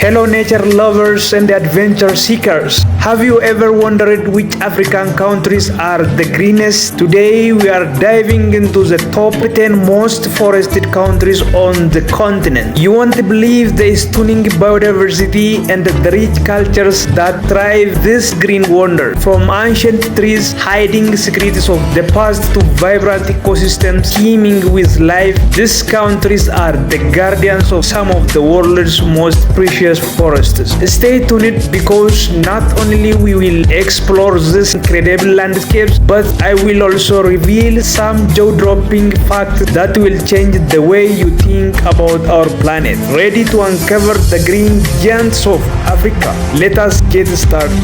Hello nature lovers and adventure seekers. Have you ever wondered which African countries are the greenest? Today we are diving into the top 10 most forested countries on the continent. You won't believe the stunning biodiversity and the rich cultures that thrive this green wonder. From ancient trees hiding secrets of the past to vibrant ecosystems teeming with life, these countries are the guardians of some of the world's most precious forests. Stay tuned because not only we will explore these incredible landscapes, but I will also reveal some jaw-dropping facts that will change the way you think about our planet. Ready to uncover the green giants of Africa? Let us get started.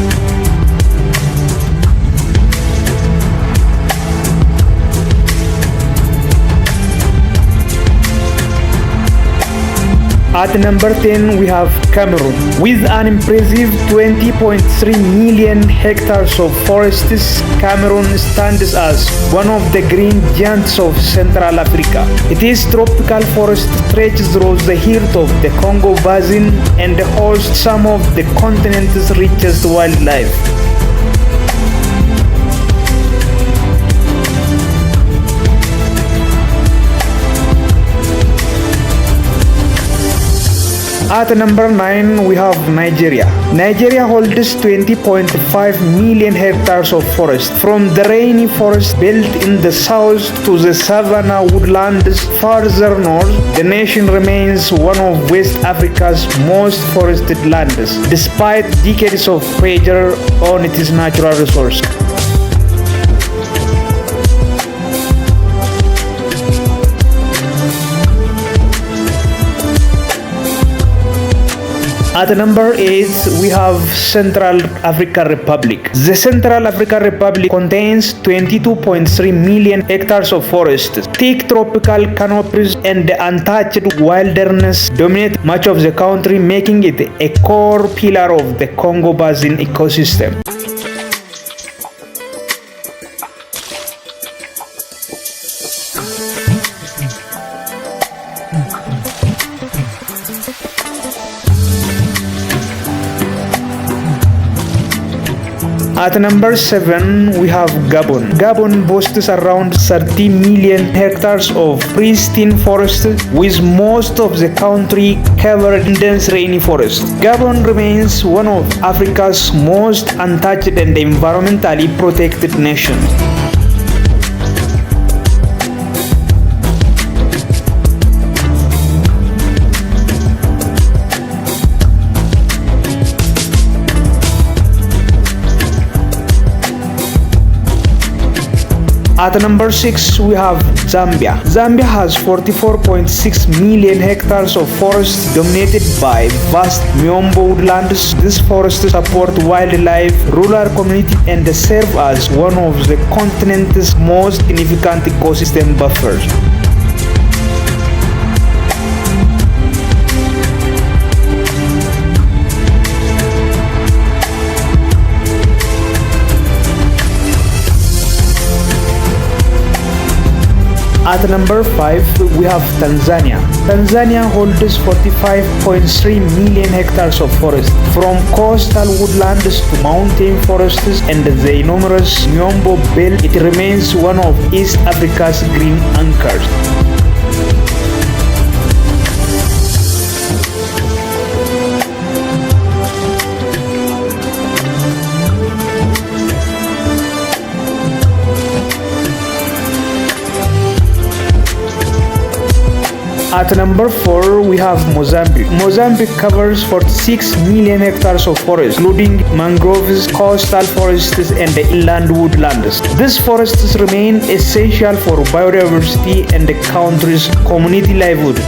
At number 10, we have Cameroon. With an impressive 20.3 million hectares of forests, Cameroon stands as one of the green giants of Central Africa. Its tropical forest stretches through the heart of the Congo basin and hosts some of the continent's richest wildlife. At number 9, we have Nigeria. Nigeria holds 20.5 million hectares of forest, from the rainforest belt in the south to the savanna woodlands farther north. The nation remains one of West Africa's most forested lands, despite decades of pressure on its natural resources. At number 8, we have Central African Republic. The Central African Republic contains 22.3 million hectares of forest. Thick tropical canopies and untouched wilderness dominate much of the country, making it a core pillar of the Congo basin ecosystem. At number 7, we have Gabon. Gabon boasts around 30 million hectares of pristine forest, with most of the country covered in dense rainforest. Gabon remains one of Africa's most untouched and environmentally protected nations. At number 6, we have Zambia. Zambia has 44.6 million hectares of forest dominated by vast Miombo woodlands. These forests support wildlife, rural communities, and serve as one of the continent's most significant ecosystem buffers. At number 5, we have Tanzania. Tanzania holds 45.3 million hectares of forest, from coastal woodlands to mountain forests and the enormous Miombo Belt. It remains one of East Africa's green anchors. At number 4, we have Mozambique. Mozambique covers 46 million hectares of forest, including mangroves, coastal forests, and inland woodlands. These forests remain essential for biodiversity and the country's community livelihood.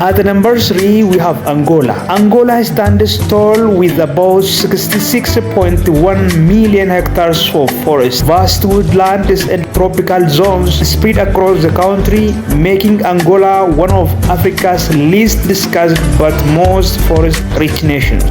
At number 3, we have Angola. Angola stands tall with about 66.1 million hectares of forest, vast woodlands and tropical zones spread across the country, making Angola one of Africa's least discussed but most forest-rich nations.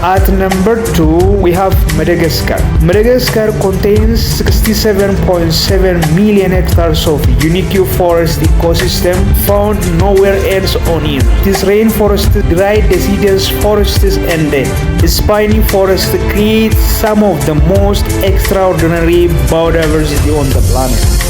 At number 2, we have Madagascar. Madagascar contains 67.7 million hectares of unique forest ecosystem found nowhere else on Earth. This rainforest, dry deciduous forests and spiny forests create some of the most extraordinary biodiversity on the planet.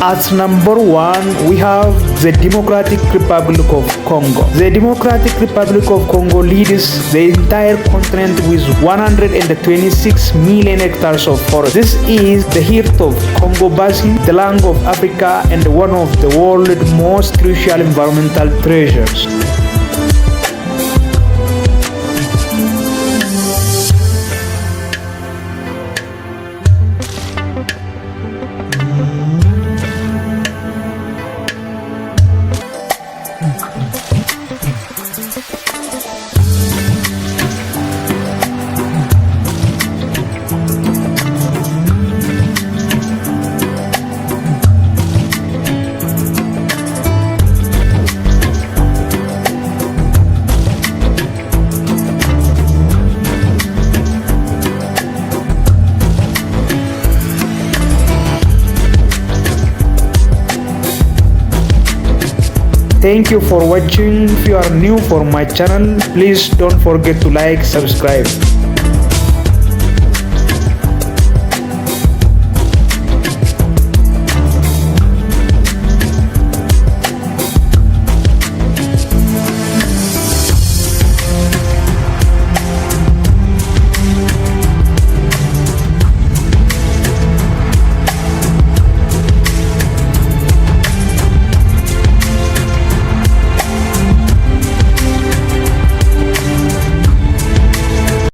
At number 1, we have the Democratic Republic of Congo. The Democratic Republic of Congo leads the entire continent with 126 million hectares of forest. This is the heart of Congo basin, the lung of Africa, and one of the world's most crucial environmental treasures. Thank you for watching. If you are new for my channel, please don't forget to like, subscribe.